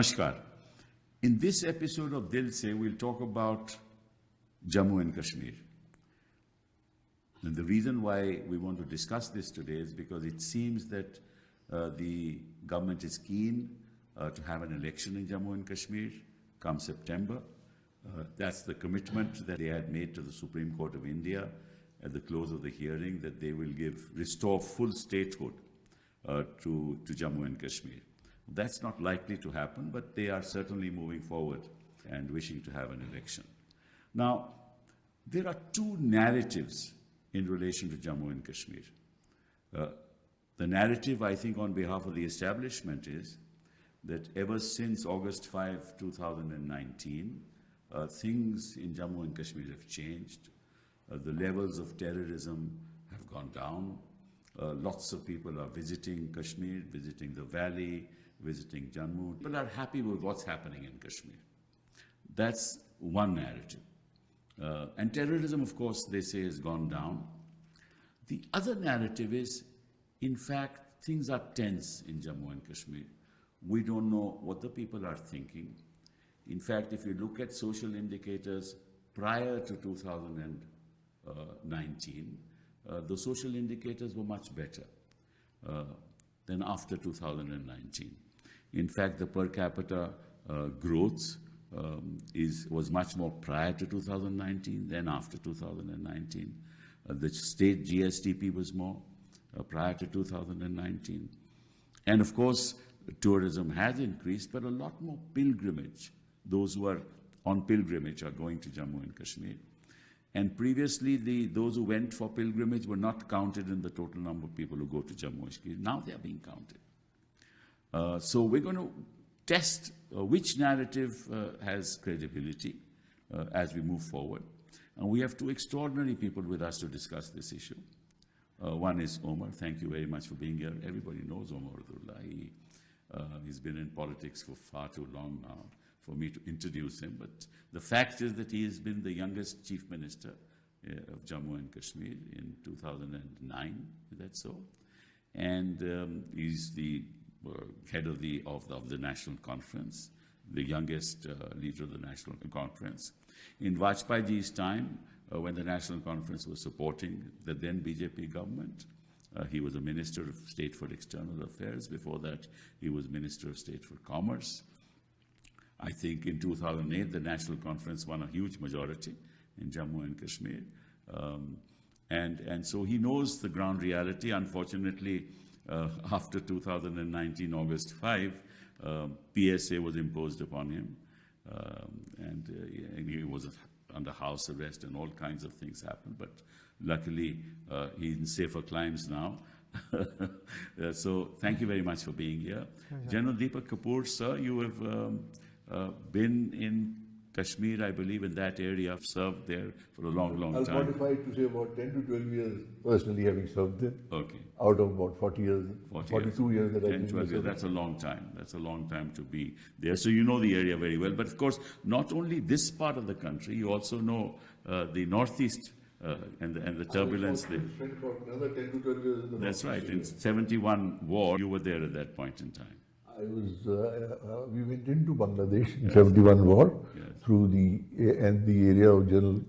Namaskar. In this episode of Dil Se, we'll talk about Jammu and Kashmir. And the reason why we want to discuss this today is because it seems that the government is keen to have an election in Jammu and Kashmir come September. That's the commitment that they had made to the Supreme Court of India at the close of the hearing, that they will restore full statehood to Jammu and Kashmir. That's not likely to happen, but they are certainly moving forward and wishing to have an election. Now, there are two narratives in relation to Jammu and Kashmir. The narrative, I think, on behalf of the establishment is that ever since August 5, 2019, things in Jammu and Kashmir have changed. The levels of terrorism have gone down. Lots of people are visiting Kashmir, visiting the valley, visiting Jammu. People are happy with what's happening in Kashmir. That's one narrative. And terrorism, of course, they say has gone down. The other narrative is, in fact, things are tense in Jammu and Kashmir. We don't know what the people are thinking. In fact, if you look at social indicators prior to 2019, the social indicators were much better than after 2019. In fact, the per capita growth was much more prior to 2019 than after 2019. The state GSDP was more prior to 2019. And of course, tourism has increased, but a lot more pilgrimage. Those who are on pilgrimage are going to Jammu and Kashmir. And previously, those who went for pilgrimage were not counted in the total number of people who go to Jammu and Kashmir. Now they are being counted. So we're going to test which narrative has credibility as we move forward. And we have two extraordinary people with us to discuss this issue. One is Omar. Thank you very much for being here. Everybody knows Omar Abdullah. He's been in politics for far too long now for me to introduce him. But the fact is that he has been the youngest chief minister of Jammu and Kashmir in 2009. Is that so? And he's the head of the National Conference, the youngest leader of the National Conference. In Vajpayee's time, when the National Conference was supporting the then BJP government, he was a Minister of State for External Affairs. Before that, he was Minister of State for Commerce. I think in 2008, the National Conference won a huge majority in Jammu and Kashmir. And so he knows the ground reality. Unfortunately, after 2019, August 5, PSA was imposed upon him. And he was under house arrest and all kinds of things happened. But luckily, he's in safer climes now. So thank you very much for being here. General Deepak Kapoor, sir, you have been in Kashmir, I believe, in that area. I've served there for a long, long time. I'll modify it to say about 10 to 12 years personally having served there. Okay. Out of about 40 years, 42 years that I've 10, been 12 years, that's a long time. That's a long time to be there. So you know the area very well. But of course, not only this part of the country, you also know the northeast and the turbulence there. Spent about another 10 to 12 years in the That's right. In 71 war, you were there at that point in time. I was, we went into Bangladesh in 71 war through the area of General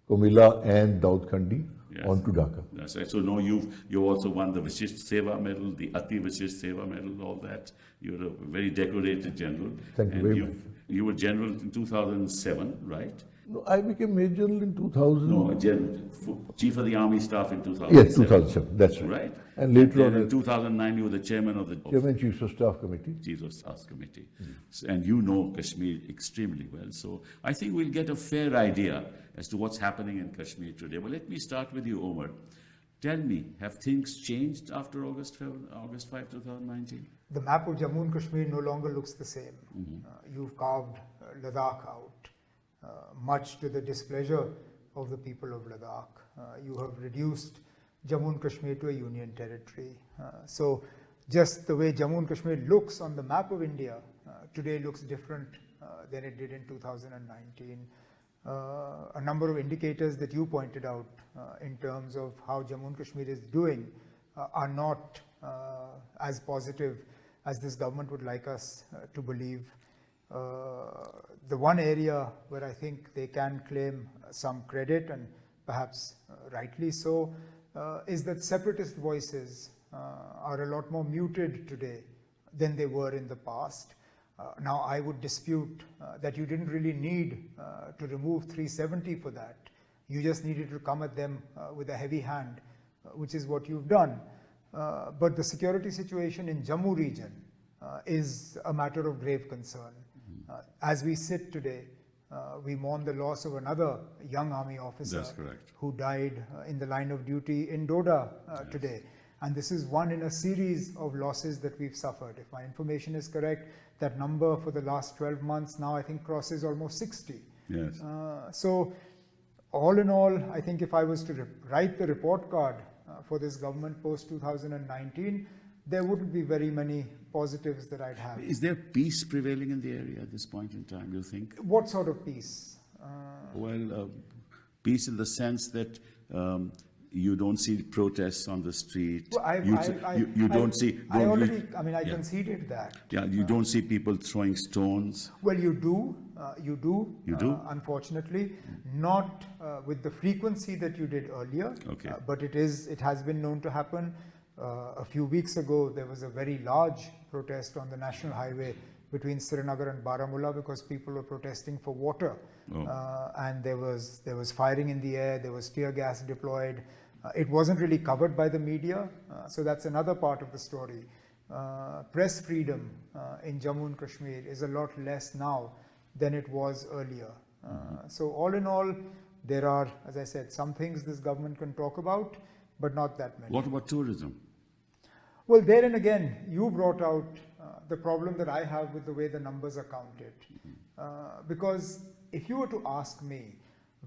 Komila and Daud Khandi on to Dhaka. That's right. So no, you also won the Vishisht Seva Medal, the Ati Vishisht Seva Medal, all that. You're a very decorated general. Thank you very much. You were general in 2007, right? No, I became Major General in 2000. No, Chief of the Army Staff in 2007. Yes, 2007, that's right. Right. And later on in 2009, you were the chairman of the Chief of Staff Committee. Chief of Staff Committee. And you know Kashmir extremely well. So I think we'll get a fair idea as to what's happening in Kashmir today. But let me start with you, Omar. Tell me, have things changed after August 5, 2019? The map of Jammu and Kashmir no longer looks the same. You've carved Ladakh out, much to the displeasure of the people of Ladakh. You have reduced Jammu and Kashmir to a union territory. So just the way Jammu and Kashmir looks on the map of India today looks different than it did in 2019. A number of indicators that you pointed out in terms of how Jammu and Kashmir is doing are not as positive as this government would like us to believe. The one area where I think they can claim some credit, and perhaps rightly so, is that separatist voices are a lot more muted today than they were in the past. Now, I would dispute that you didn't really need to remove 370 for that. You just needed to come at them with a heavy hand, which is what you've done. But the security situation in Jammu region is a matter of grave concern. As we sit today, we mourn the loss of another young army officer. That's correct. Who died in the line of duty in Doda today. And this is one in a series of losses that we've suffered. If my information is correct, that number for the last 12 months now I think crosses almost 60. Yes. So all in all, I think if I was to write the report card for this government post 2019, there wouldn't be very many positives that I'd have. Is there peace prevailing in the area at this point in time, you think? What sort of peace? Peace in the sense that you don't see protests on the street. Well, I conceded that. Yeah, you don't see people throwing stones. Well, you do. You do. You do? Unfortunately, not with the frequency that you did earlier. Okay. But it has been known to happen. A few weeks ago, there was a very large protest on the national highway between Srinagar and Baramulla because people were protesting for water. And there was firing in the air, there was tear gas deployed. It wasn't really covered by the media, so that's another part of the story. Press freedom in Jammu and Kashmir is a lot less now than it was earlier. So all in all, there are, as I said, some things this government can talk about, but not that many. What about tourism? Well, there and again, you brought out the problem that I have with the way the numbers are counted. Because if you were to ask me,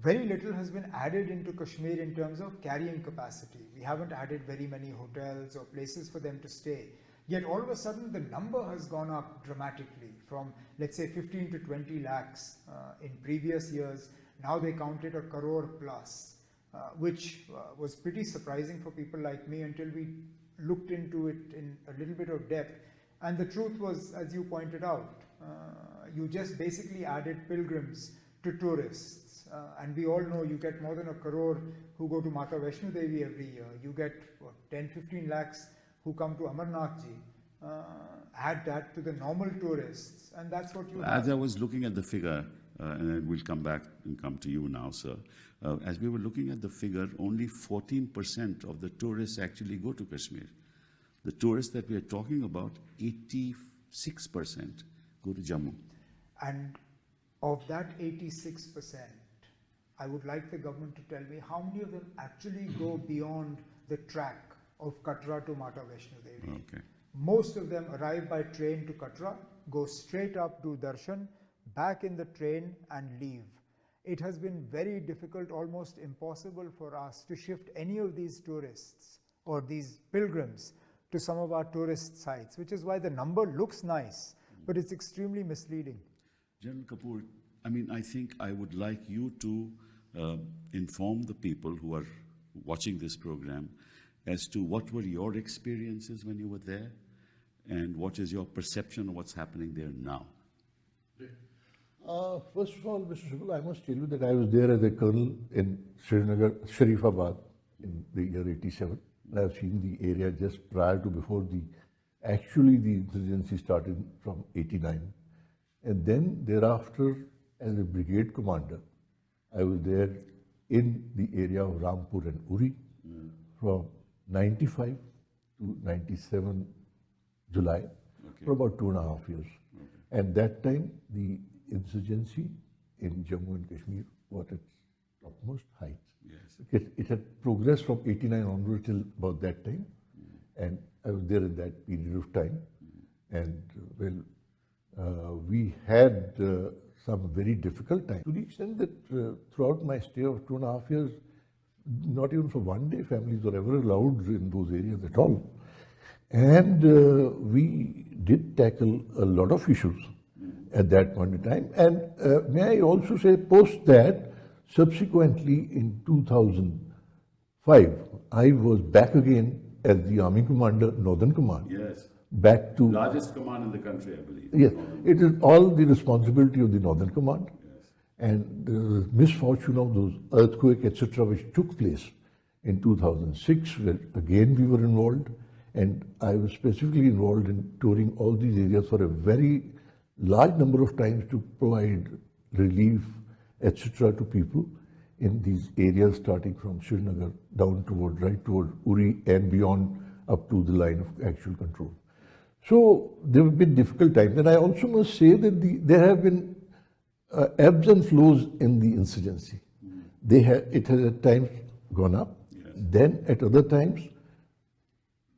very little has been added into Kashmir in terms of carrying capacity. We haven't added very many hotels or places for them to stay. Yet all of a sudden the number has gone up dramatically from, let's say, 15 to 20 lakhs in previous years. Now they counted 1 crore plus, which was pretty surprising for people like me until we looked into it in a little bit of depth. And the truth was, as you pointed out, you just basically added pilgrims to tourists. And we all know you get more than 1 crore who go to Mata Vaishno Devi every year. You get 10-15 lakhs who come to Amarnath Ji. Add that to the normal tourists, and that's what you have. As I was looking at the figure, and we'll come back and come to you now, sir. As we were looking at the figure, only 14% of the tourists actually go to Kashmir. The tourists that we are talking about, 86% go to Jammu. And of that 86%, I would like the government to tell me how many of them actually go beyond the track of Katra to Mata Vaishno Devi. Okay. Most of them arrive by train to Katra, go straight up to Darshan, back in the train and leave. It has been very difficult, almost impossible for us to shift any of these tourists or these pilgrims to some of our tourist sites, which is why the number looks nice, but it's extremely misleading. General Kapoor, I think I would like you to inform the people who are watching this program as to what were your experiences when you were there and what is your perception of what's happening there now. First of all, Mr. Sibal, I must tell you that I was there as a colonel in Srinagar, Sharifabad in the year 87. And I've seen the area just prior to before the insurgency started from 89. And then thereafter, as a brigade commander, I was there in the area of Rampur and Uri from 95 to 97 July for about 2.5 years. And that time, the insurgency in Jammu and Kashmir was at topmost heights. Yes. It had progressed from 89 onward till about that time. And I was there in that period of time. And we had some very difficult time, to the extent that throughout my stay of 2.5 years, not even for one day families were ever allowed in those areas at all. And we did tackle a lot of issues at that point in time. And may I also say, post that, subsequently in 2005, I was back again as the Army Commander, Northern Command, Yes. back to... Largest command in the country, I believe. Yes, it is all the responsibility of the Northern Command. And the misfortune of those earthquake, etc., which took place in 2006, where again we were involved, and I was specifically involved in touring all these areas for a very large number of times to provide relief, etc., to people in these areas, starting from Srinagar down toward, right toward Uri and beyond up to the line of actual control. So there have been difficult times, and I also must say that there have been ebbs and flows in the insurgency. It has at times gone up, then at other times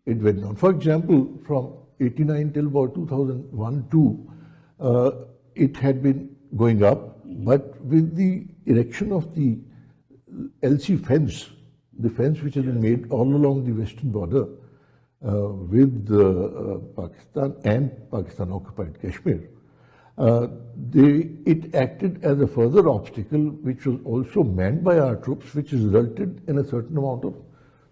it went down. For example, from 89 till about 2001-2, it had been going up, but with the erection of the LC fence, the fence which has been made all along the western border with Pakistan and Pakistan-occupied Kashmir, it acted as a further obstacle, which was also manned by our troops, which resulted in a certain amount of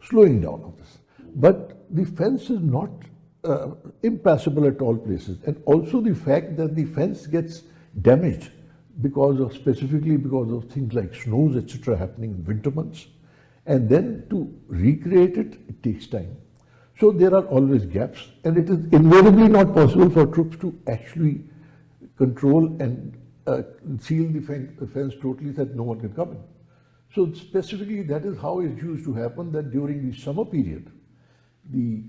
slowing down of this. But the fence is not impassable at all places, and also the fact that the fence gets damaged specifically because of things like snows, etc., happening in winter months, and then to recreate it, it takes time. So there are always gaps, and it is invariably not possible for troops to actually control and seal the fence totally so that no one can come in. So specifically, that is how it used to happen, that during the summer period, the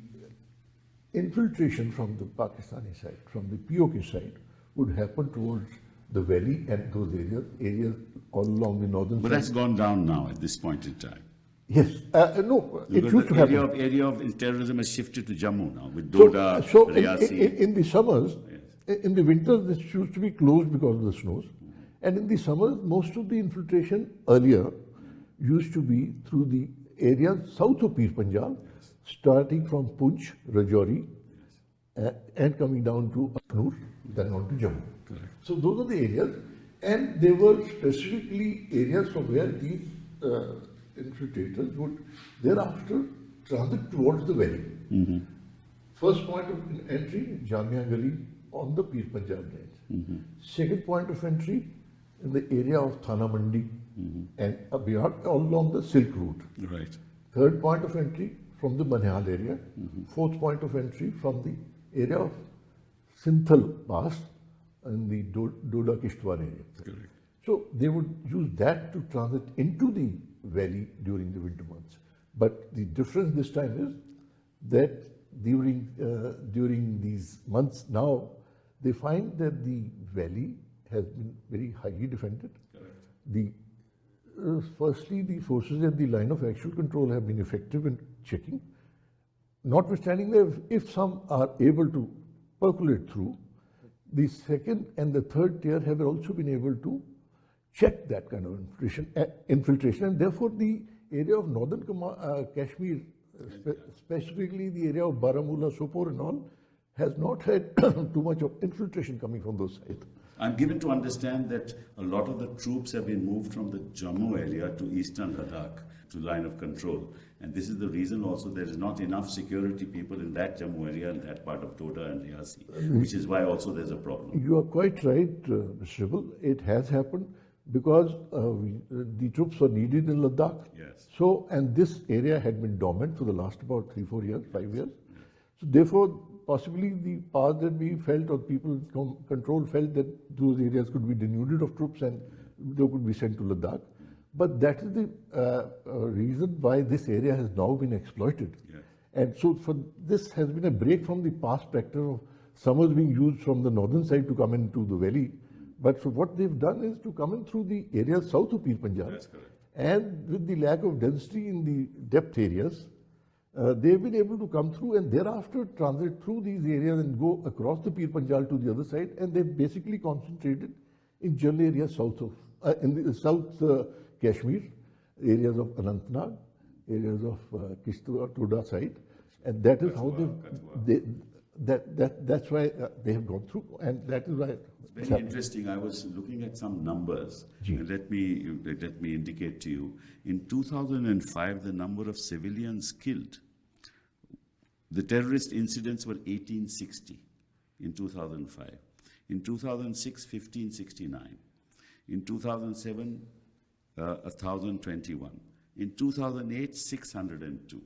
infiltration from the Pakistani side, from the POK side, would happen towards the valley and those areas all along the northern But side. that's gone down now at this point in time. Yes, no, it Because used to happen. The area of terrorism has shifted to Jammu now, with Doda, So Riyasi. in the summers, in the winters, this used to be closed because of the snows. And in the summers, most of the infiltration earlier used to be through the areas south of Pir Panjal, starting from Poonch, Rajouri, and coming down to Akhnur, then on to Jammu. Correct. So those are the areas, and they were specifically areas from where these infiltrators would thereafter transit towards the valley. First point of entry, Jamia Gali on the Pir Panjal range. Second point of entry in the area of Thana Mandi and beyond, all along the Silk Route. Right. Third point of entry from the Banihal area. Fourth point of entry from the area of Sinthal Pass in the Doda Kishtwar area. Correct. So they would use that to transit into the valley during the winter months. But the difference this time is that during these months now, they find that the valley has been very highly defended. Correct. Firstly, the forces at the line of actual control have been effective in checking. Notwithstanding that if some are able to percolate through, the second and the third tier have also been able to check that kind of infiltration, and therefore the area of northern Kashmir, specifically the area of Baramulla, Sopore and all, has not had too much of infiltration coming from those sides. I'm given to understand that a lot of the troops have been moved from the Jammu area to eastern Ladakh, to line of control. And this is the reason also there is not enough security people in that Jammu area and that part of Doda and Riyasi, which is why also there's a problem. You are quite right, Mr. Sibal. It has happened because the troops were needed in Ladakh. Yes. So, and this area had been dormant for the last about 3-4 years, 5 years. So therefore, possibly the powers that we felt, or people control felt, that those areas could be denuded of troops and they could be sent to Ladakh. But that is the reason why this area has now been exploited. Yeah. And so for this has been a break from the past practice of summers being used from the northern side to come into the valley. But so what they've done is to come in through the areas south of Pir Panjal. That's correct. And with the lack of density in the depth areas, they've been able to come through and thereafter transit through these areas and go across the Pir Panjal to the other side, and they've basically concentrated in general areas south of, in the south Kashmir, areas of Anantnag, areas of Kishtwar, Toda side, and that is how that's why they have gone through, and that is why. It's very interesting. I was looking at some numbers. Let me indicate to you. In 2005, the number of civilians killed, The terrorist incidents were 1860 in 2005. In 2006, 1569. In 2007, 1,021. In 2008, 602.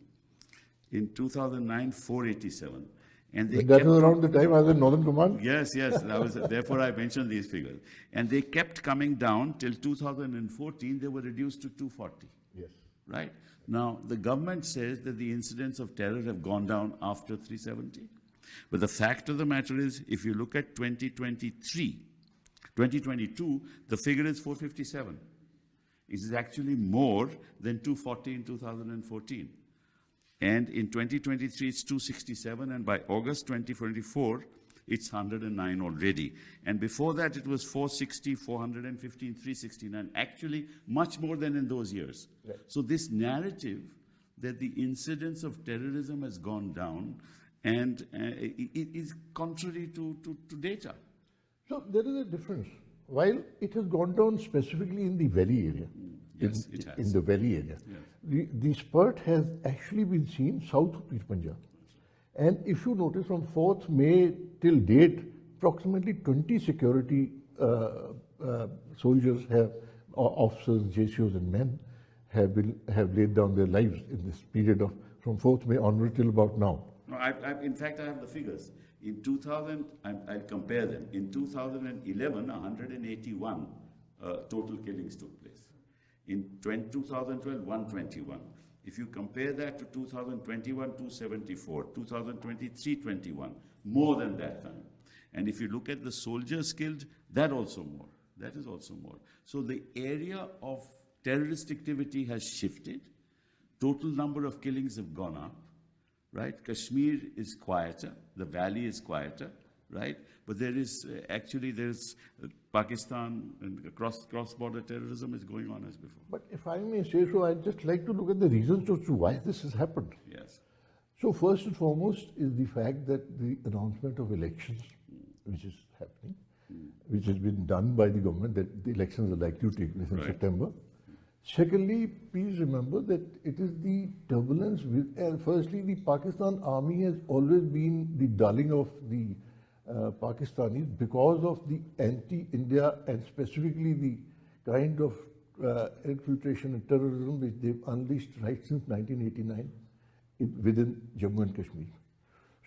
In 2009, 487. And they That kept was on- around the time I was in Northern Command. Yes, yes. Therefore, I mentioned these figures. And they kept coming down till 2014. They were reduced to 240. Yes. Right? Now, the government says that the incidents of terror have gone down after 370. But the fact of the matter is, if you look at 2022, the figure is 457. It is actually more than 240 in 2014. And in 2023, it's 267, and by August 2024, it's 109 already. And before that, it was 460, 415, 369, actually much more than in those years. Right. So this narrative that the incidence of terrorism has gone down, and it is contrary to data. So there is a difference. While it has gone down specifically in the valley area, Yes, it has. in the valley area, the spurt has actually been seen south of Pir Punjab. And if you notice, from 4th May till date, approximately 20 security soldiers have, officers, JCOs and men have laid down their lives in this period of from 4th May onward till about now. No, in fact, I have the figures. In 2000, I'll compare them. In 2011, 181 total killings took place. In 2012, 121. If you compare that to 2021, 274. 2023, 21. More than that time. And if you look at the soldiers killed, that also more. That is also more. So the area of terrorist activity has shifted. Total number of killings have gone up. Right? Kashmir is quieter, the valley is quieter, right? But there is there's Pakistan and cross-border terrorism is going on as before. But if I may say so, I'd just like to look at the reasons as to why this has happened. Yes. So first and foremost is the fact that the announcement of elections, which is happening, which has been done by the government, that the elections are likely to take place in Right. September. Secondly, please remember that it is the turbulence with, firstly, the Pakistan army has always been the darling of the Pakistanis because of the anti-India and specifically the kind of infiltration and terrorism which they've unleashed right since 1989 within Jammu and Kashmir.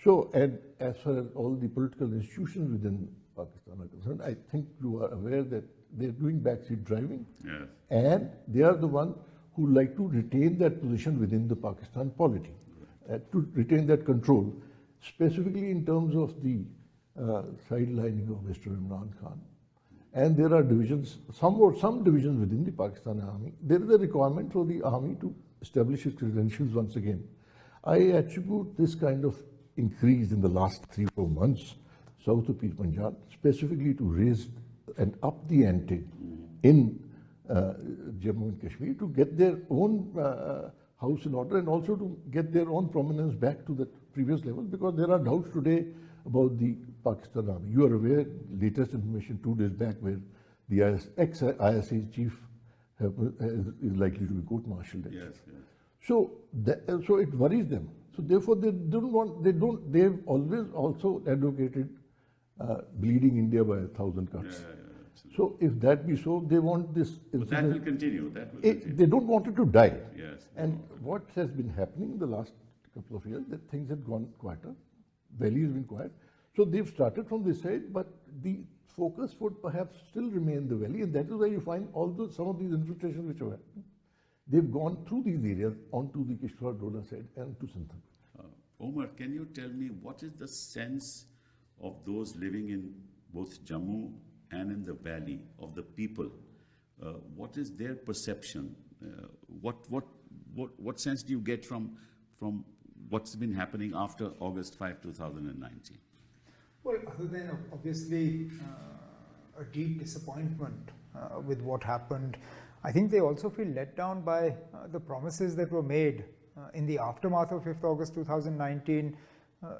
So, and as far as all the political institutions within Pakistan are concerned, I think you are aware that they're doing backseat driving. Yes. And they are the one who like to retain that position within the Pakistan polity, to retain that control, specifically in terms of the sidelining of Mr. Imran Khan. And there are divisions, some divisions within the Pakistan army. There is a requirement for the army to establish its credentials once again. I attribute this kind of increase in the last 3-4 months south of Pir Punjab, specifically to raise and up the ante in Jammu and Kashmir to get their own house in order and also to get their own prominence back to the previous level, because there are doubts today about the Pakistan army. You are aware, latest information 2 days back, where the ex-ISA chief is likely to be court-martialed. Yes, yes. So, so it worries them. So therefore, they've always also advocated bleeding India by 1,000 cuts. So if that be so, they want this. But that will continue. That will continue. They don't want it to die. Yes. And what has been happening in the last couple of years, that things have gone quieter. Valley has been quiet. So they've started from this side, but the focus would perhaps still remain the valley, and that is why you find some of these infiltrations which have happened. They've gone through these areas onto the Kishwar Doda side and to Santhan. Omar, can you tell me what is the sense of those living in both Jammu and in the valley, of the people? What is their perception? What sense do you get from what's been happening after August 5, 2019? Well, other than obviously a deep disappointment with what happened, I think they also feel let down by the promises that were made in the aftermath of 5th August 2019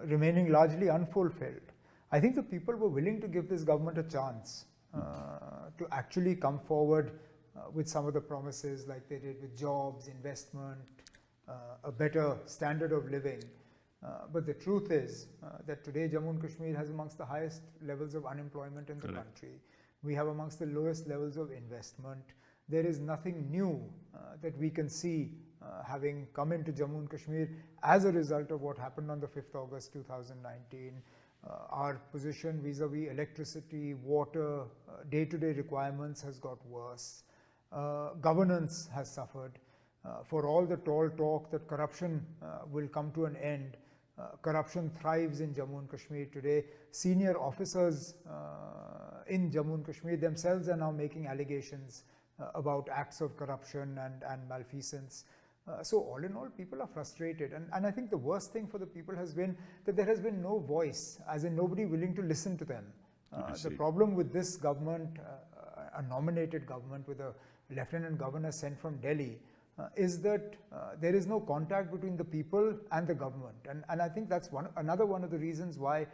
remaining largely unfulfilled. I think the people were willing to give this government a chance to actually come forward with some of the promises like they did with jobs, investment, a better standard of living. But the truth is that today Jammu and Kashmir has amongst the highest levels of unemployment in the country. We have amongst the lowest levels of investment. There is nothing new that we can see having come into Jammu and Kashmir as a result of what happened on the 5th August 2019. Our position vis-a-vis electricity, water, day-to-day requirements has got worse. Governance has suffered. For all the tall talk that corruption will come to an end, corruption thrives in Jammu and Kashmir today. Senior officers in Jammu and Kashmir themselves are now making allegations about acts of corruption and malfeasance. So all in all, people are frustrated. And I think the worst thing for the people has been that there has been no voice, as in nobody willing to listen to them. The problem with this government, a nominated government with a lieutenant governor sent from Delhi, is that there is no contact between the people and the government. And I think that's another one of the reasons why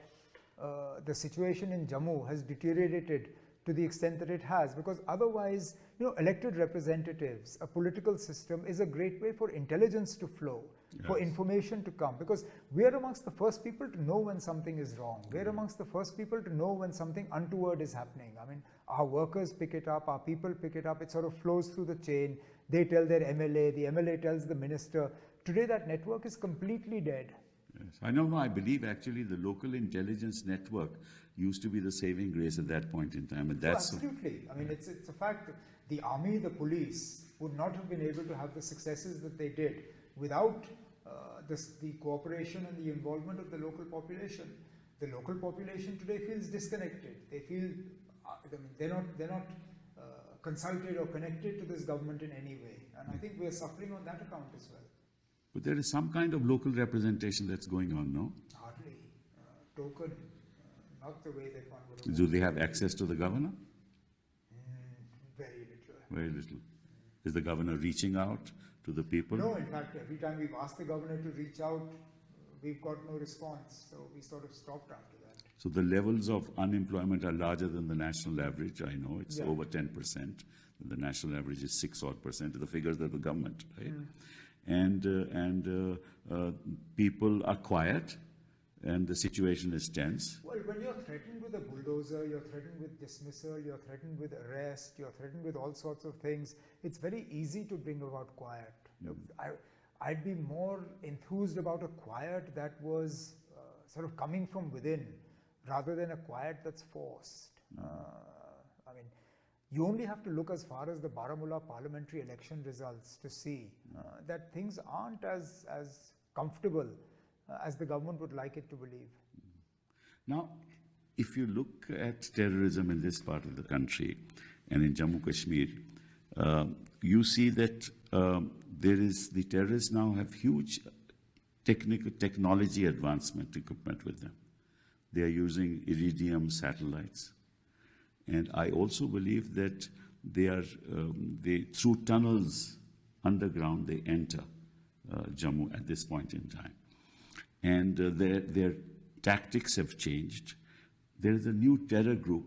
the situation in Jammu has deteriorated to the extent that it has, because otherwise, elected representatives, a political system is a great way for intelligence to flow, for information to come, because we are amongst the first people to know when something is wrong. We are amongst the first people to know when something untoward is happening. I mean, our workers pick it up, our people pick it up, it sort of flows through the chain. They tell their MLA, the MLA tells the minister. Today that network is completely dead. Yes. I believe actually the local intelligence network used to be the saving grace at that point in time. And that's absolutely. I mean, it's a fact that the army, the police would not have been able to have the successes that they did without the cooperation and the involvement of the local population. The local population today feels disconnected. They feel they're not consulted or connected to this government in any way. And I think we're suffering on that account as well. But there is some kind of local representation that's going on, no? Hardly. Token, not the way that one would have. Do they have access to the governor? Very little. Very little. Is the governor reaching out to the people? No, in fact, every time we've asked the governor to reach out, we've got no response. So we sort of stopped after that. So the levels of unemployment are larger than the national average. I know it's over 10%. The national average is 6% of the figures of the government, right? And people are quiet, and the situation is tense. Well, when you're threatened with a bulldozer, you're threatened with dismissal, you're threatened with arrest, you're threatened with all sorts of things, it's very easy to bring about quiet. I'd be more enthused about a quiet that was sort of coming from within, rather than a quiet that's forced. I mean, you only have to look as far as the Baramulla parliamentary election results to see that things aren't as comfortable as the government would like it to believe. Now, if you look at terrorism in this part of the country and in Jammu Kashmir, you see that the terrorists now have huge technology advancement equipment with them. They are using Iridium satellites. And I also believe that they through tunnels underground, they enter Jammu at this point in time. And their tactics have changed. There is a new terror group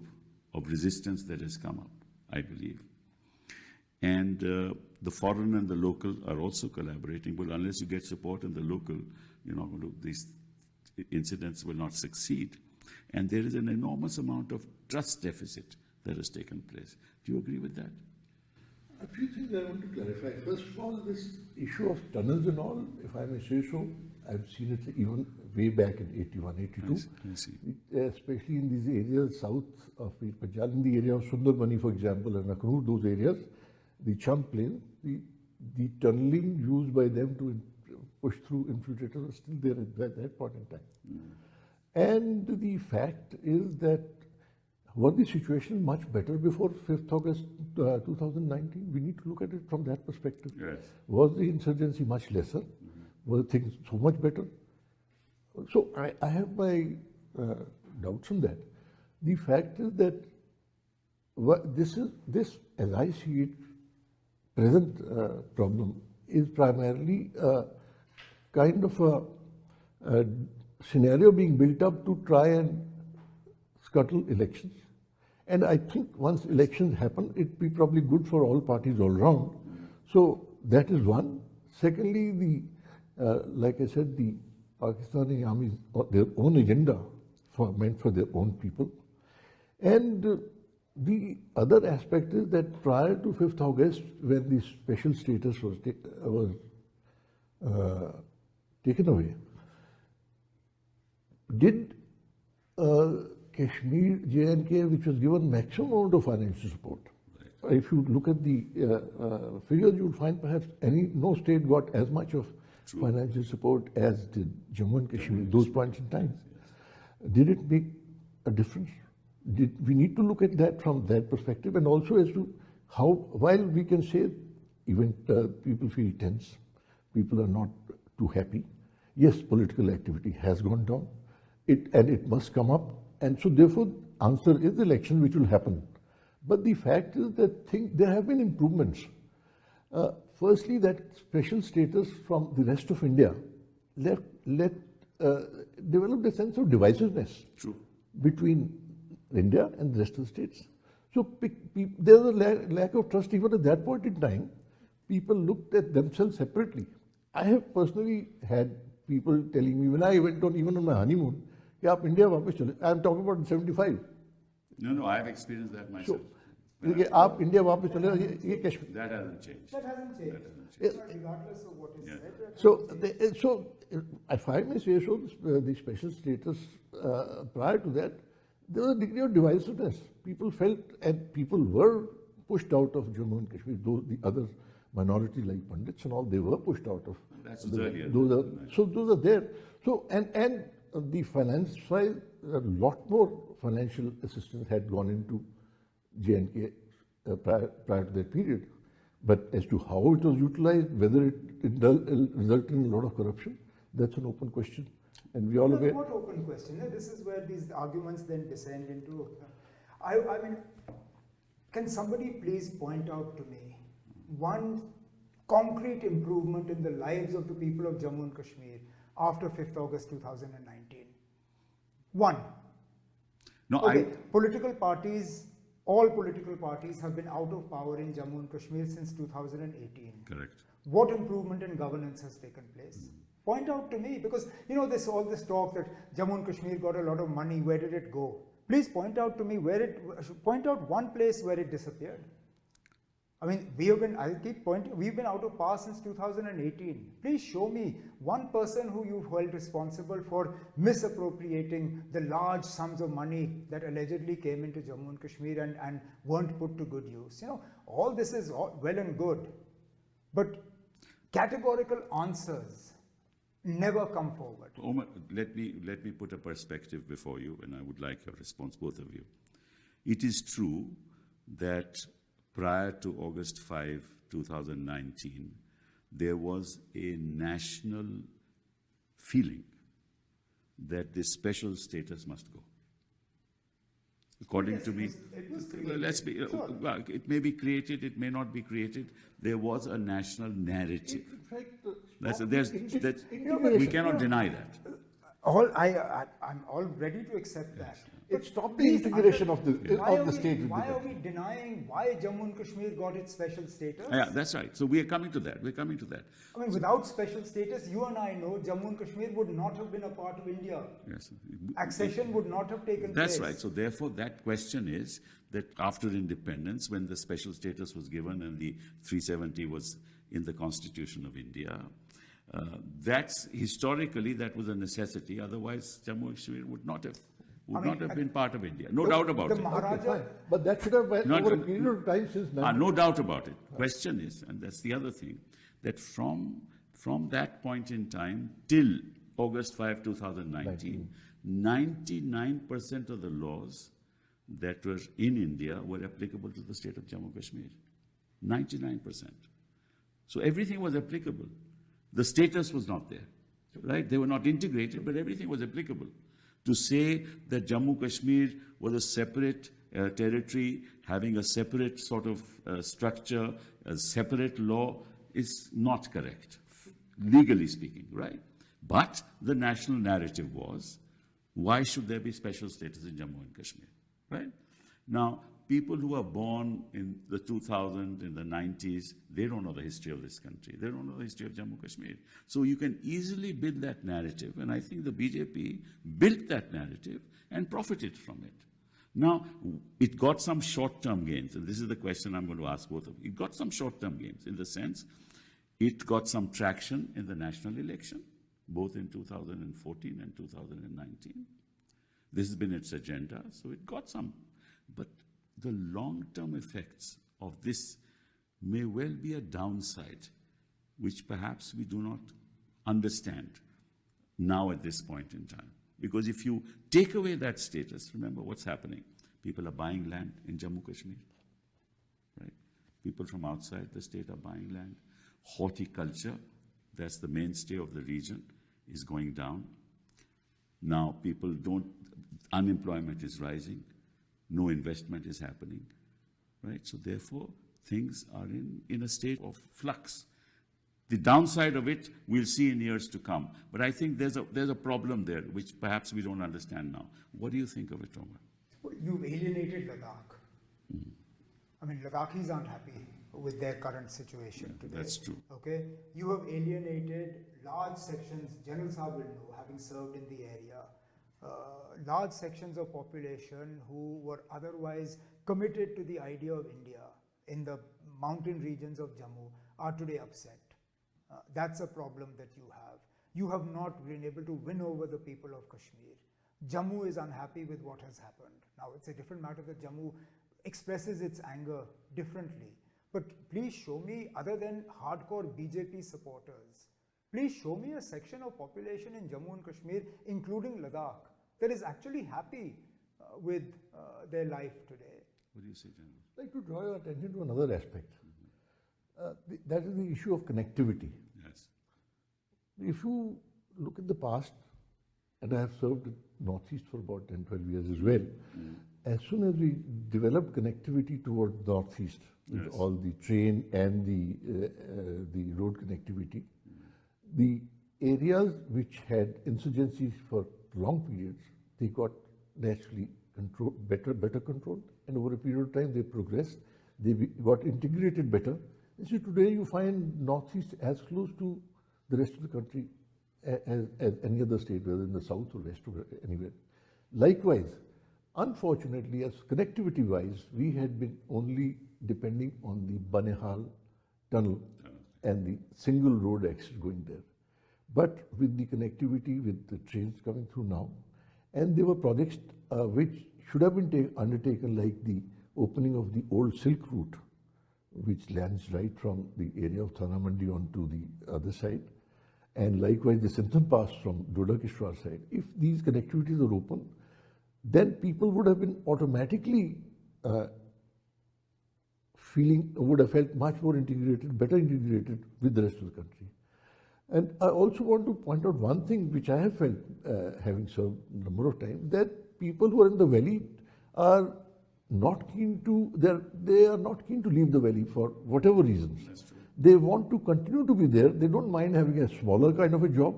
of resistance that has come up, I believe. And the foreign and the local are also collaborating. But unless you get support in the local, these incidents will not succeed. And there is an enormous amount of trust deficit that has taken place. Do you agree with that? A few things I want to clarify. First of all, this issue of tunnels and all, if I may say so, I've seen it even way back in 81, 82. I see. Especially in these areas south of Punjab, in the area of Sundarbani, for example, and Akhnoor, those areas, the Chump Plain, the tunneling used by them to push through infiltrators was still there at that point in time. And the fact is that was the situation much better before 5th August 2019? We need to look at it from that perspective. Yes. Was the insurgency much lesser? Were things so much better? So I have my doubts on that. The fact is that this, as I see it, present problem is primarily kind of a scenario being built up to try and scuttle elections. And I think once elections happen, it'd be probably good for all parties all round. So that is one. Secondly, like I said, the Pakistani armies their own agenda meant for their own people. And the other aspect is that prior to 5th August, when the special status was taken away, did Kashmir, J&K, which was given maximum amount of financial support. Right. If you look at the figures, you will find perhaps no state got as much of financial support as did Jammu and Kashmir at those points in time. Did it make a difference? We need to look at that from that perspective, and also as to how, while we can say even people feel tense, people are not too happy. Yes, political activity has gone down, and it must come up, and so therefore answer is election, which will happen. But the fact is that there have been improvements. Firstly, that special status from the rest of India developed a sense of divisiveness between India and the rest of the states. So there was a lack of trust even at that point in time. People looked at themselves separately. I have personally had people telling me when I went on, even on my honeymoon, कि आप India वापस चले. I am talking about 75. No, I have experienced that myself. कि आप India वापस चले, ये Kashmir. That hasn't changed. That hasn't changed. Regardless of what is said. So, if I may say so, the special status prior to that, there was a degree of divisiveness. People felt, and people were pushed out of Jammu and Kashmir. Those the other minority like Pandits and all, they were pushed out of. That's earlier. Those are there. So and the finance side, a lot more financial assistance had gone into J&K prior to that period. But as to how it was utilized, whether it resulted in a lot of corruption, that's an open question. And we all aware. What open question? This is where these arguments then descend into. I mean, can somebody please point out to me one concrete improvement in the lives of the people of Jammu and Kashmir after 5th August 2019? One. No, okay. All political parties have been out of power in Jammu and Kashmir since 2018. Correct. What improvement in governance has taken place? Point out to me, because all this talk that Jammu and Kashmir got a lot of money, where did it go? Please point out to me point out one place where it disappeared. I mean, we've been out of power since 2018. Please show me one person who you've held responsible for misappropriating the large sums of money that allegedly came into Jammu and Kashmir and weren't put to good use. All this is well and good, but categorical answers never come forward. Omar, let me put a perspective before you, and I would like your response, both of you. It is true that prior to August 5, 2019, there was a national feeling that this special status must go. According to me, it may be created, it may not be created. There was a national narrative. We cannot deny that. I'm all ready to accept that. It stopped the integration of the state. Why are we denying why Jammu and Kashmir got its special status? Yeah, that's right. So we are coming to that. I mean, without special status, you and I know Jammu and Kashmir would not have been a part of India. Yes. Accession would not have taken place. That's right. So therefore, that question is that after independence, when the special status was given and the 370 was in the Constitution of India, that's historically that was a necessity. Otherwise, Jammu and Kashmir would not have been part of India. No doubt about it. Maharaja, but that should have been over a period of time since. No doubt about it. Question is, and that's the other thing, that from that point in time till August 5, 2019, 99% of the laws that were in India were applicable to the state of Jammu and Kashmir. 99%. So everything was applicable. The status was not there, right? They were not integrated, but everything was applicable. To say that Jammu Kashmir was a separate territory, having a separate sort of structure, a separate law, is not correct, legally speaking, right? But the national narrative was, why should there be special status in Jammu and Kashmir, right? Now, people who are born in the 2000s, in the 90s, they don't know the history of this country. They don't know the history of Jammu Kashmir. So you can easily build that narrative, and I think the BJP built that narrative and profited from it. Now, it got some short-term gains, and this is the question I'm going to ask both of you. It got some short-term gains in the sense it got some traction in the national election, both in 2014 and 2019. This has been its agenda, so it got some. But the long-term effects of this may well be a downside, which perhaps we do not understand now at this point in time. Because if you take away that status, remember what's happening. People are buying land in Jammu Kashmir, right? People from outside the state are buying land. Horticulture, that's the mainstay of the region, is going down. Now unemployment is rising. No investment is happening, right? So therefore, things are in a state of flux. The downside of it we'll see in years to come. But I think there's a problem there, which perhaps we don't understand now. What do you think of it, Omar? Well, you've alienated Ladakh. I mean, Ladakhis aren't happy with their current situation today. That's true. Okay? You have alienated large sections, General Saab will know, having served in the area, large sections of population who were otherwise committed to the idea of India in the mountain regions of Jammu are today upset. That's a problem that you have. You have not been able to win over the people of Kashmir. Jammu is unhappy with what has happened. Now, it's a different matter that Jammu expresses its anger differently. But please show me, other than hardcore BJP supporters, please show me a section of population in Jammu and Kashmir, including Ladakh, that is actually happy with their life today. What do you say, General? I'd like to draw your attention to another aspect. That is the issue of connectivity. Yes. If you look at the past, and I have served in Northeast for about 10, 12 years as well, as soon as we developed connectivity towards Northeast, with all the train and the road connectivity, the areas which had insurgencies for long periods, they got naturally better controlled, and over a period of time they progressed, they got integrated better. And so today you find Northeast as close to the rest of the country as any other state, whether in the south or west or anywhere. Likewise, unfortunately, as connectivity-wise, we had been only depending on the Banihal tunnel and the single road access going there. But with the connectivity, with the trains coming through now, and there were projects which should have been undertaken, like the opening of the old Silk Route, which lands right from the area of Thana Mandi onto the other side, and likewise the Sintham Pass from Doda Kishwar side. If these connectivities are open, then people would have been automatically would have felt much more integrated, better integrated with the rest of the country. And I also want to point out one thing which I have felt, having served a number of times, that people who are in the valley are not keen to, they are not keen to leave the valley for whatever reasons. That's true. They want to continue to be there. They don't mind having a smaller kind of a job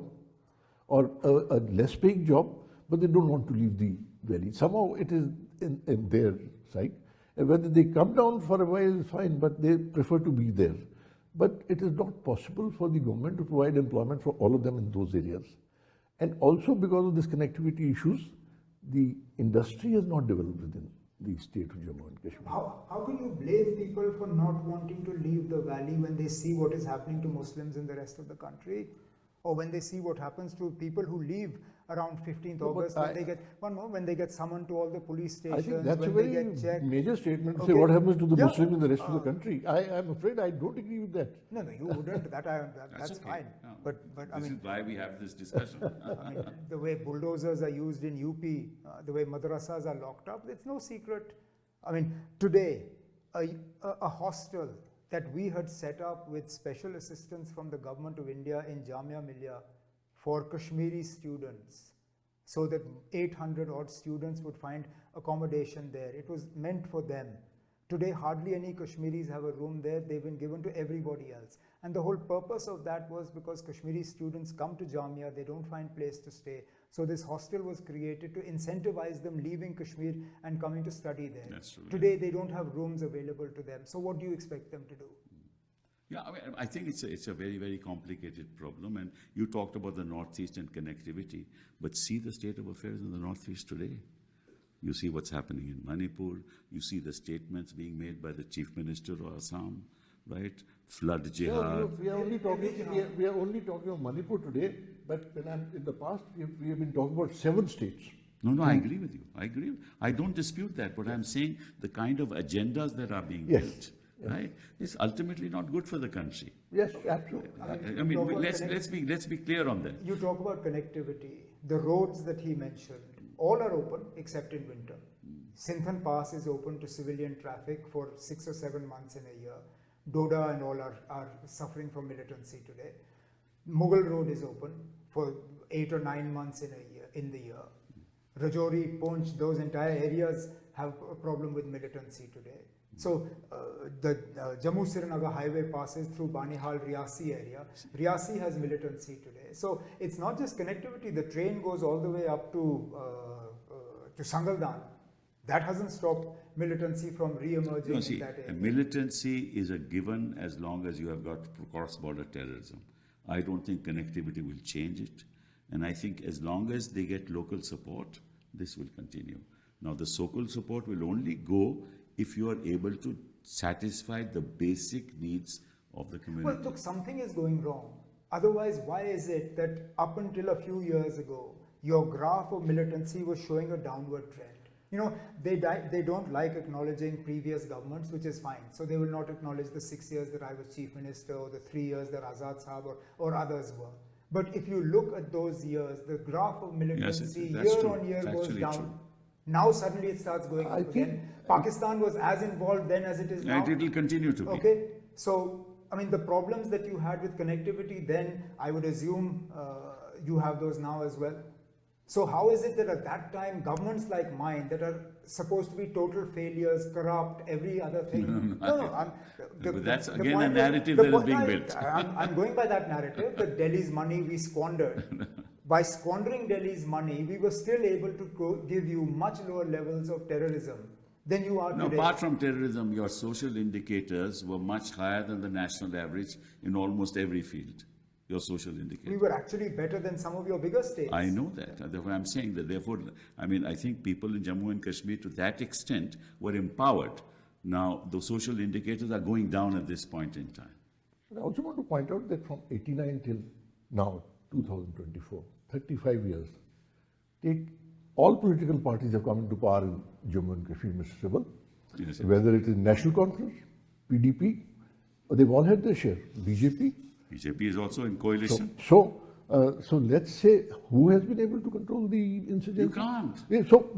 or a less paying job, but they don't want to leave the valley. Somehow it is in their side. And whether they come down for a while is fine, but they prefer to be there. But it is not possible for the government to provide employment for all of them in those areas. And also because of this connectivity issues, the industry has not developed within the state of Jammu and Kashmir. How can you blame people for not wanting to leave the valley when they see what is happening to Muslims in the rest of the country? Or when they see what happens to people who leave around 15th August, when they get summoned to all the police stations, I think that's a when they very get checked. major statement to Okay. say what happens to the Yeah. Muslims in the rest of the country. I'm afraid I don't agree with that. No, you wouldn't. That's okay. fine. No. But I This mean, is why we have this discussion. I mean, the way bulldozers are used in UP, the way madrasas are locked up, it's no secret. I mean, today, a hostel that we had set up with special assistance from the government of India in Jamia Millia for Kashmiri students, so that 800 odd students would find accommodation there. It was meant for them. Today, hardly any Kashmiris have a room there. They've been given to everybody else. And the whole purpose of that was because Kashmiri students come to Jamia, they don't find place to stay. So this hostel was created to incentivize them leaving Kashmir and coming to study there. That's true. Today they don't have rooms available to them. So what do you expect them to do? Yeah, I mean, I think it's a very, very complicated problem. And you talked about the Northeast and connectivity, but see the state of affairs in the Northeast today. You see what's happening in Manipur. You see the statements being made by the Chief Minister of Assam, right? Flood jihad. We are only talking of Manipur today, but when in the past we have been talking about 7 states. No, I agree with you. I agree. I don't dispute that, but I'm saying the kind of agendas that are being Yes. built, right, is ultimately not good for the country. Yes, absolutely. I mean, let's be clear on that. You talk about connectivity. The roads that he mentioned, all are open except in winter. Sinthan Pass is open to civilian traffic for 6 or 7 months in a year. Doda and all are suffering from militancy today. Mughal Road is open for 8 or 9 months in the year. Rajouri, Poonch, those entire areas have a problem with militancy today. So the Jammu-Srinagar highway passes through Banihal, Riasi area. Riasi has militancy today. So it's not just connectivity. The train goes all the way up to Sangaldan. That hasn't stopped militancy from re-emerging in that area. Militancy is a given as long as you have got cross-border terrorism. I don't think connectivity will change it. And I think as long as they get local support, this will continue. Now, the local support will only go if you are able to satisfy the basic needs of the community. Well, look, something is going wrong. Otherwise, why is it that up until a few years ago, your graph of militancy was showing a downward trend? You know, they don't like acknowledging previous governments, which is fine. So they will not acknowledge the 6 years that I was chief minister or the 3 years that Azad Sahab or others were. But if you look at those years, the graph of militancy year on year goes down. True. Now suddenly it starts going up again. Pakistan was as involved then as it is now. And it will continue to be. Okay, so I mean the problems that you had with connectivity then, I would assume you have those now as well. So how is it that at that time governments like mine that are supposed to be total failures, corrupt, every other thing? But that's again a narrative that is being built. I'm going by that narrative that Delhi's money we squandered. By squandering Delhi's money, we were still able to give you much lower levels of terrorism than you are today. Apart from terrorism, your social indicators were much higher than the national average in almost every field. Your social indicators. We were actually better than some of your bigger states. I know that. Therefore, I'm saying that. Therefore, I mean, I think people in Jammu and Kashmir, to that extent, were empowered. Now, the social indicators are going down at this point in time. I also want to point out that from 89 till now, 2024, 35 years, all political parties have come into power in Jammu and Kashmir, Mr. Sibal. Yes, Whether it is National Conference, PDP, they've all had their share. BJP. BJP is also in coalition. So let's say who has been able to control the insurgency? You can't. Yeah, so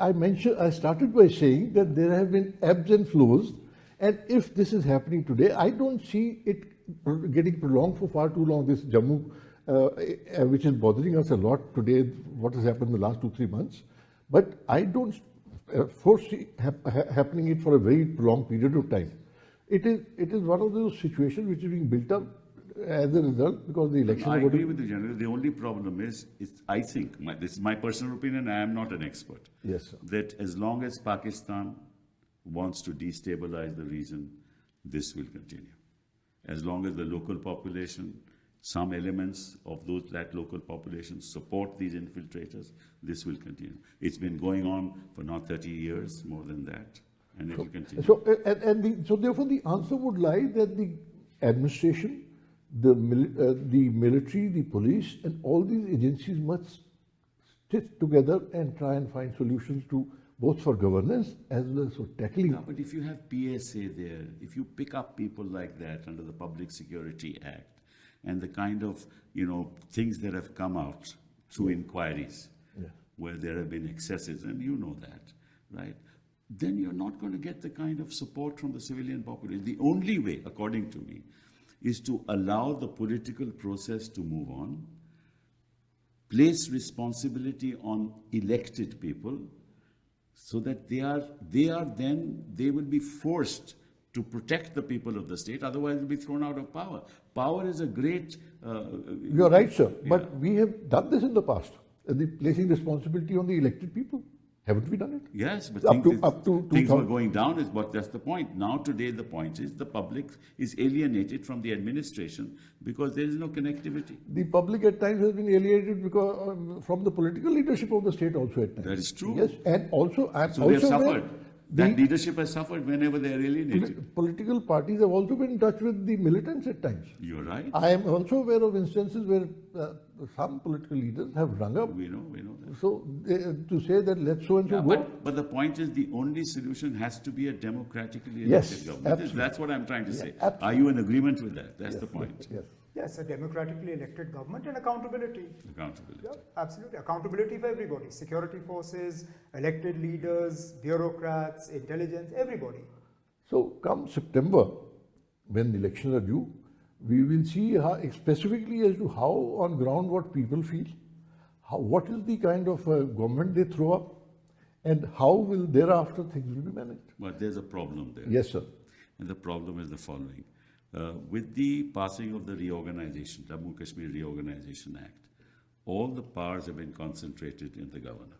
I started by saying that there have been ebbs and flows, and if this is happening today, I don't see it getting prolonged for far too long. This Jammu, which is bothering us a lot today, what has happened in the last 2-3 months, but I don't foresee happening it for a very prolonged period of time. It is one of those situations which is being built up as a result because the election. I agree with you, General. The only problem is I think, this is my personal opinion, I am not an expert. Yes, sir. That as long as Pakistan wants to destabilize the region, this will continue. As long as the local population, some elements of that local population support these infiltrators, this will continue. It's been going on for now 30 years, more than that, and it will continue. So therefore the answer would lie that the administration, the military, the police, and all these agencies must stitch together and try and find solutions to both for governance as well as for tackling. Yeah, but if you have PSA there, if you pick up people like that under the Public Security Act, and the kind of things that have come out through inquiries, where there have been excesses, and you know that, right? Then you're not going to get the kind of support from the civilian population. The only way, according to me, is to allow the political process to move on, place responsibility on elected people, so that they will be forced to protect the people of the state. Otherwise, it'll be thrown out of power. Power is a great. You're right, sir. But we have done this in the past. Placing responsibility on the elected people. Haven't we done it? Yes, but Up things to were 2000. going down, is what that's the point. Now, today, the point is the public is alienated from the administration because there is no connectivity. The public at times has been alienated because from the political leadership of the state also at times. That is true. Yes, and also I'm So also they have aware suffered. That leadership has suffered whenever they are alienated. political parties have also been in touch with the militants at times. You're right. I am also aware of instances where some political leaders have rung up. We know that. So to say that let's so and so Yeah, go. but the point is, the only solution has to be a democratically Yes, elected government. absolutely. That's what I'm trying to say. absolutely. Are you in agreement with that? That's Yes, the point. Yes. Yes, a democratically elected government and accountability. Accountability. Yeah, absolutely. Accountability for everybody. Security forces, elected leaders, bureaucrats, intelligence, everybody. So come September, when the elections are due, we will see how, specifically as to how on ground what people feel, what is the kind of government they throw up, and how will thereafter things will be managed. But there's a problem there. Yes, sir. And the problem is the following. With the passing of the reorganization, Jammu Kashmir Reorganization Act, all the powers have been concentrated in the governor.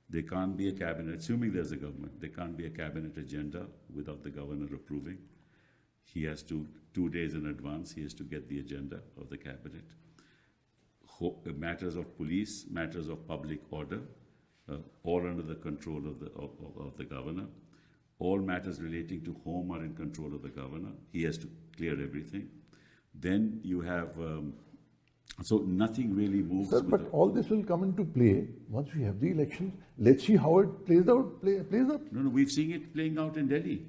There can't be a cabinet, assuming there's a government, there can't be a cabinet agenda without the governor approving. He has to, 2 days in advance, he has to get the agenda of the cabinet. Matters of police, matters of public order, all under the control of the governor. All matters relating to home are in control of the governor. He has to clear everything. Then you have, so nothing really moves. Sir, but all this will come into play once we have the elections. Let's see how it plays out. No, we've seen it playing out in Delhi.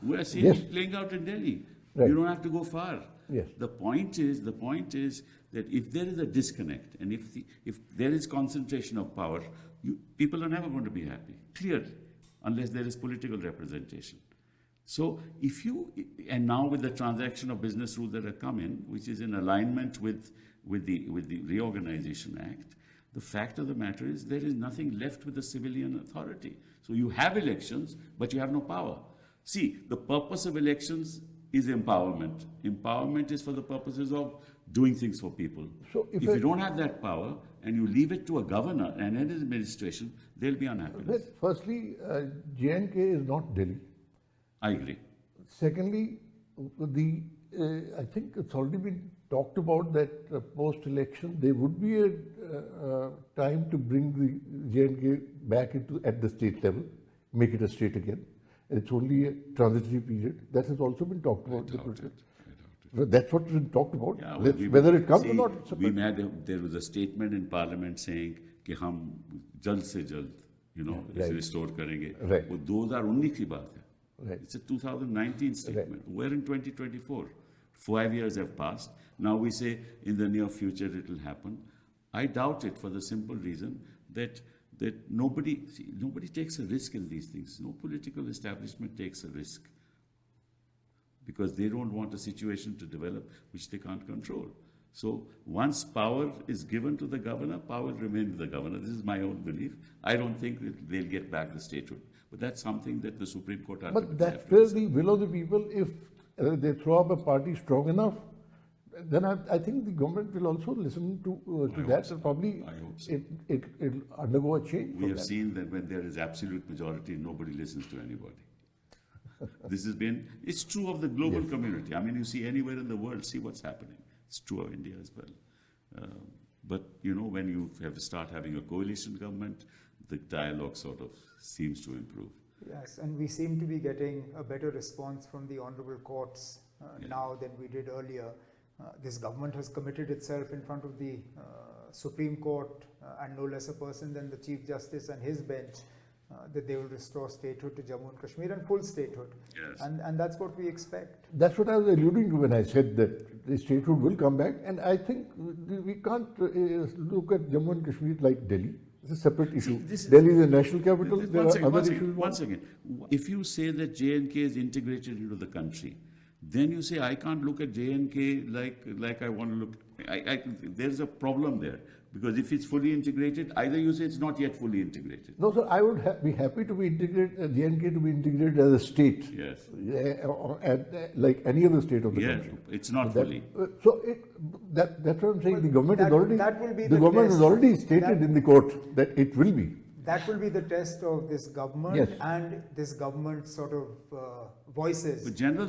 We are seeing Yes. it playing out in Delhi. Right. You don't have to go far. Yes. The point is that if there is a disconnect and if there is concentration of power, people are never going to be happy. Clearly. Unless there is political representation. So and now with the transaction of business rules that have come in, which is in alignment with the Reorganization Act, the fact of the matter is there is nothing left with the civilian authority. So you have elections, but you have no power. See, the purpose of elections is empowerment. Empowerment is for the purposes of doing things for people. So if you don't have that power and you leave it to a governor and an administration, there'll be unhappiness. Firstly, J&K is not Delhi. I agree. Secondly, I think it's already been talked about that post-election there would be a time to bring the J&K back at the state level, make it a state again. And it's only a transitory period. That has also been talked about. I doubt it. Well, that's what's been talked about. Yeah, whether it comes or not. There was a statement in Parliament saying कि हम जल्द से जल्द, right. restore करेंगे. Right. वो 2019 की बात है. Right. It's a 2019 statement. Right. We're in 2024. 5 years have passed. Now we say in the near future it will happen. I doubt it for the simple reason that nobody takes a risk in these things. No political establishment takes a risk because they don't want a situation to develop which they can't control. So once power is given to the governor, power remains with the governor. This is my own belief. I don't think that they'll get back the statehood. But that's something that the Supreme Court has to But that's where the will of the people, if they throw up a party strong enough, then I think the government will also listen to that. So probably it'll undergo a change. We have seen that when there is absolute majority, nobody listens to anybody. It's true of the global community. I mean, you see anywhere in the world, see what's happening. It's true of India as well. But, when you have to start having a coalition government, the dialogue sort of seems to improve. Yes, and we seem to be getting a better response from the honorable courts now than we did earlier. This government has committed itself in front of the Supreme Court and no less a person than the Chief Justice and his bench that they will restore statehood to Jammu and Kashmir and full statehood. Yes. And that's what we expect. That's what I was alluding to when I said that the statehood will come back. And I think we can't look at Jammu and Kashmir like Delhi. It's a separate issue. Delhi is a national capital. There are other issues. Once again, if you say that J&K is integrated into the country, then you say I can't look at J&K like I want to look. There's a problem there Because if it's fully integrated, either you say it's not yet fully integrated. No, sir, I would be happy to be integrated, J&K to be integrated as a state. Yes. Like any other state of the Yeah, country. it's not That- fully. That's what I'm saying. Well, The government that- has already, that will be the the government test. has already stated That- in the court that it will be. That will be the test of this government Yes. and this government's sort of voices. But General,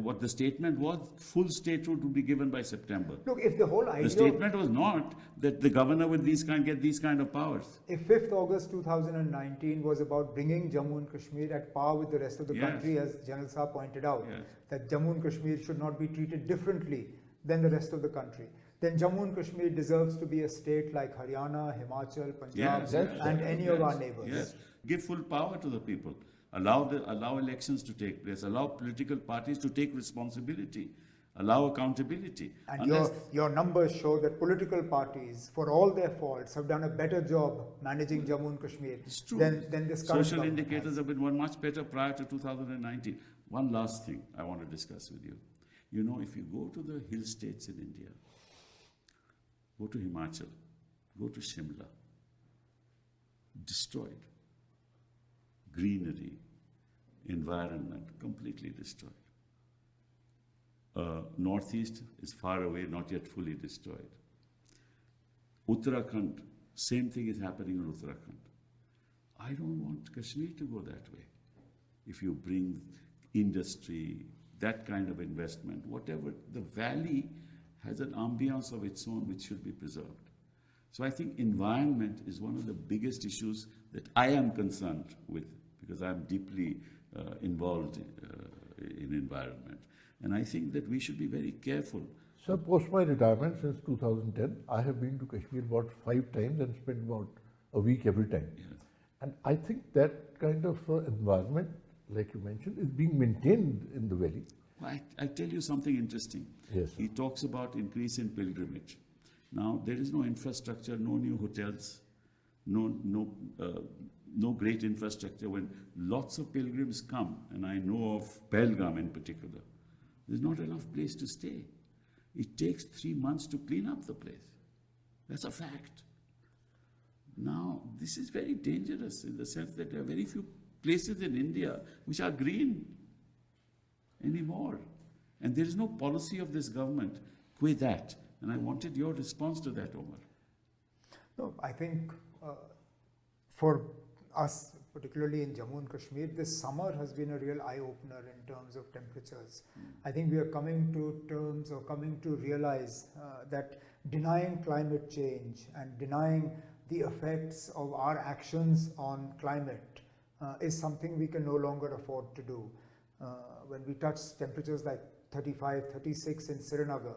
what the statement was, full statehood would be given by September. Look, if the whole idea, The statement was not that the governor will get these kind of powers. if 5th August 2019 was about bringing Jammu and Kashmir at par with the rest of the Yes. country, as General Saab pointed out, Yes. that Jammu and Kashmir should not be treated differently than the rest of the country, then Jammu and Kashmir deserves to be a state like Haryana, Himachal, Punjab, Yes, and yes, any yes, of our neighbors. Yes, give full power to the people. Allow elections to take place. Allow political parties to take responsibility. Allow accountability. And Unless- your numbers show that political parties, for all their faults, have done a better job managing Jammu and Kashmir It's true. than this current Social government indicators has. have been one much better prior to 2019. One last thing I want to discuss with you. You know, if you go to the hill states in India, go to Himachal, go to Shimla, destroyed. Greenery, environment, completely destroyed. Northeast is far away, not yet fully destroyed. Uttarakhand, same thing is happening in Uttarakhand. I don't want Kashmir to go that way. If you bring industry, that kind of investment, whatever, the valley has an ambience of its own which should be preserved. So I think environment is one of the biggest issues that I am concerned with, because I'm deeply involved in environment. And I think that we should be very careful. So post my retirement since 2010, I have been to Kashmir about 5 times and spent about a week every time. Yes. And I think that kind of environment, like you mentioned, is being maintained in the valley. I tell you something interesting. Yes, sir. He talks about increase in pilgrimage. Now, there is no infrastructure, no new hotels, no great infrastructure. When lots of pilgrims come, and I know of Pahalgam in particular, there's not enough place to stay. It takes 3 months to clean up the place. That's a fact. Now, this is very dangerous in the sense that there are very few places in India which are green anymore. And there is no policy of this government with that. And I wanted your response to that, Omar. No, I think for us, particularly in Jammu and Kashmir, this summer has been a real eye-opener in terms of temperatures. I think we are coming to terms or coming to realize that denying climate change and denying the effects of our actions on climate is something we can no longer afford to do. When we touch temperatures like 35, 36 in Srinagar,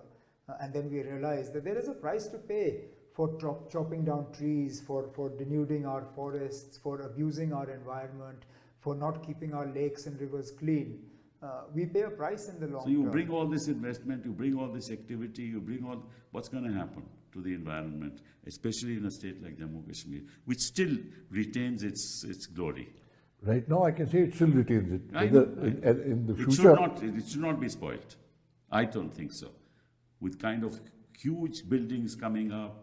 and then we realize that there is a price to pay for chopping down trees, for denuding our forests, for abusing our environment, for not keeping our lakes and rivers clean. We pay a price in the long So you term. bring all this investment, you bring all this activity, you bring all, what's going to happen to the environment, especially in a state like Jammu Kashmir, which still retains its glory. Right now, I can say it still retains it. I Whether know. in the It future, should not be spoiled. I don't think so. With kind of huge buildings coming up,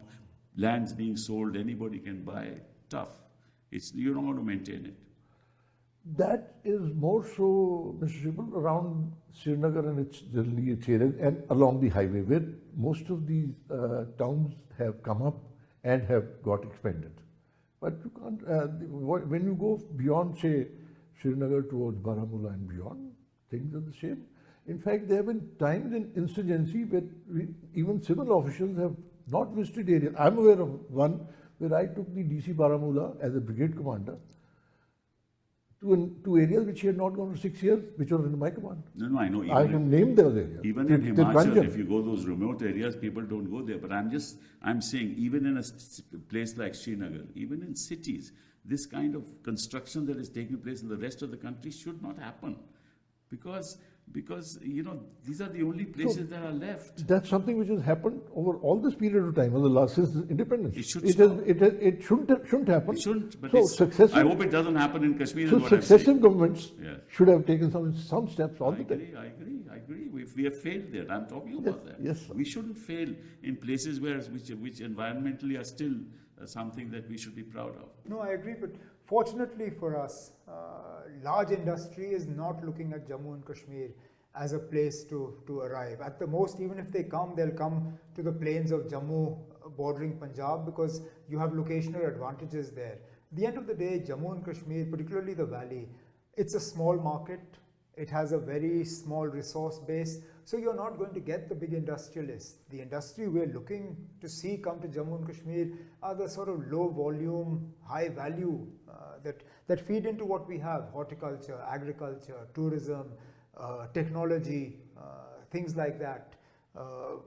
lands being sold, anybody can buy, tough. You're not going to maintain it. that is more so, Mr. Sibal, around Srinagar and its generally its areas and along the highway, where most of these towns have come up and have got expanded. But you can't, when you go beyond, say, Srinagar towards Baramulla and beyond, things are the same. In fact, there have been times in insurgency where even civil officials have not visited areas. I'm aware of one where I took the DC Baramulla as a brigade commander to areas which he had not gone for 6 years, which were in my command. No, I know. I can name those areas. Even in Himachal, Tirkanjan. if you go those remote areas, people don't go there. But I'm saying, even in a place like Srinagar, even in cities, this kind of construction that is taking place in the rest of the country should not happen. Because these are the only places that are left. That's something which has happened over all this period of time, over the last since independence. It should it shouldn't happen. It shouldn't, but I hope it doesn't happen in Kashmir. So is what I'm successive saying. governments Yeah. should have taken some steps all I the time. agree. we have failed there. I'm talking about that. yes, sir. We shouldn't fail in places which environmentally are still something that we should be proud of. No, I agree, but fortunately for us, large industry is not looking at Jammu and Kashmir as a place to arrive. At the most, even if they come, they'll come to the plains of Jammu bordering Punjab because you have locational advantages there. At the end of the day, Jammu and Kashmir, particularly the valley, it's a small market. It has a very small resource base, so you're not going to get the big industrialists. The industry we're looking to see come to Jammu and Kashmir are the sort of low volume, high value that feed into what we have: horticulture, agriculture, tourism, technology, things like that.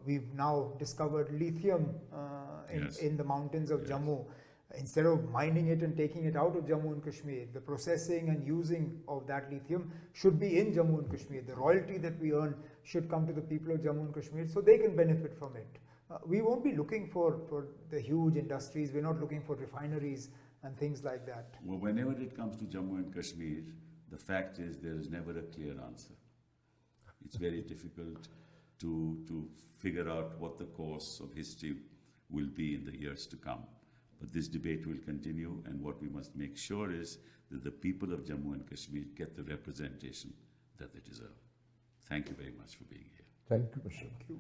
We've now discovered lithium Yes. in the mountains of Yes. Jammu. Instead of mining it and taking it out of Jammu and Kashmir, the processing and using of that lithium should be in Jammu and Kashmir. The royalty that we earn should come to the people of Jammu and Kashmir so they can benefit from it. We won't be looking for the huge industries. We're not looking for refineries and things like that. Well, whenever it comes to Jammu and Kashmir, the fact is there is never a clear answer. It's very difficult to figure out what the course of history will be in the years to come. But this debate will continue, and what we must make sure is that the people of Jammu and Kashmir get the representation that they deserve. Thank you very much for being here. Thank you, Mr. Thank you.